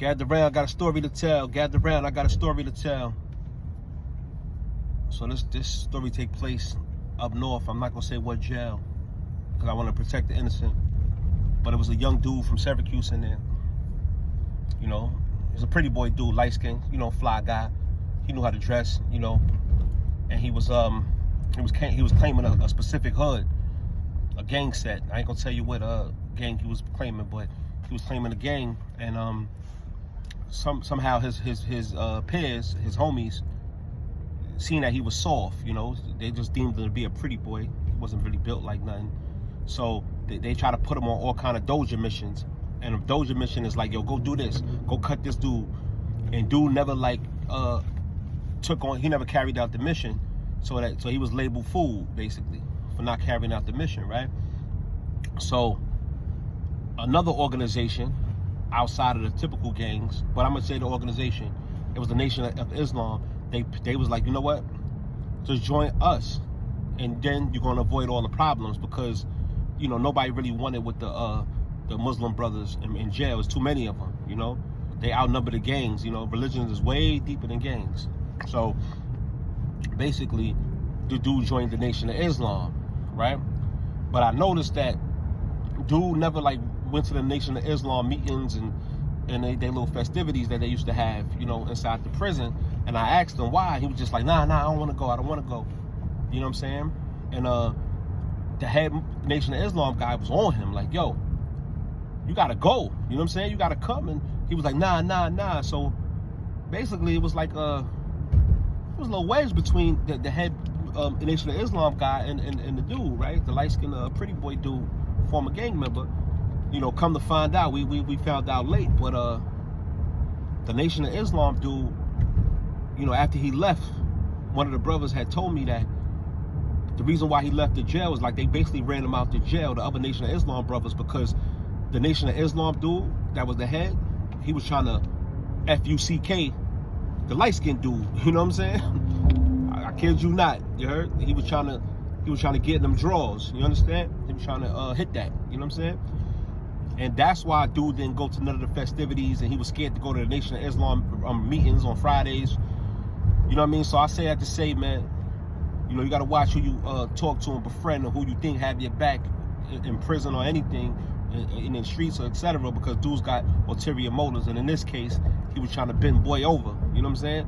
Gather round, I got a story to tell. Gather round, I got a story to tell. So this story take place up north. I'm not gonna say what jail, because I want to protect the innocent. But it was a young dude from Syracuse in there. You know, he was a pretty boy dude, light skin, you know, fly guy. He knew how to dress, you know, and he was claiming a specific hood, a gang set. I ain't gonna tell you what gang he was claiming, but he was claiming a gang, and somehow his peers, his homies, seeing that he was soft, you know, they just deemed him to be a pretty boy. He wasn't really built like nothing, so they try to put him on all kind of doja missions. And a doja mission is like, yo, go do this, go cut this dude, and dude never like he never carried out the mission, so he was labeled fool basically for not carrying out the mission, right? So another organization outside of the typical gangs, but I'm gonna say the organization, it was the Nation of Islam. They was like, you know what, just join us, and then you're gonna avoid all the problems, because you know nobody really wanted with the Muslim brothers in jail. It's too many of them, you know. They outnumber the gangs, you know. Religion is way deeper than gangs. So basically the dude joined the Nation of Islam, right? But I noticed that dude never like went to the Nation of Islam meetings and they little festivities that they used to have, you know, inside the prison. And I asked him why. He was just like, nah, I don't want to go. I don't want to go. You know what I'm saying? And the head Nation of Islam guy was on him like, yo, you gotta go. You know what I'm saying? You gotta come. And he was like, nah. So basically it was like there was a little wedge between the head Nation of Islam guy and the dude, right? The light-skinned pretty boy dude, former gang member. You know, come to find out, we found out late, but the Nation of Islam dude, you know, after he left, one of the brothers had told me that the reason why he left the jail was like they basically ran him out the jail, the other Nation of Islam brothers, because the Nation of Islam dude that was the head, he was trying to F-U-C-K the light-skinned dude. You know what I'm saying? I kid you not. You heard? He was trying to get them draws. You understand? He was trying to hit that. You know what I'm saying? And that's why dude didn't go to none of the festivities, and he was scared to go to the Nation of Islam meetings on Fridays. You know what I mean? So I say that to say, man, you know, you got to watch who you talk to and befriend, or who you think have your back in prison or anything, in the streets or etc., because dudes got ulterior motives. And in this case, he was trying to bend boy over. You know what I'm saying?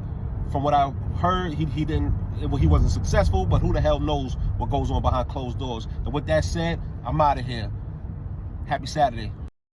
From what I heard, he wasn't successful, but who the hell knows what goes on behind closed doors. And with that said, I'm out of here. Happy Saturday.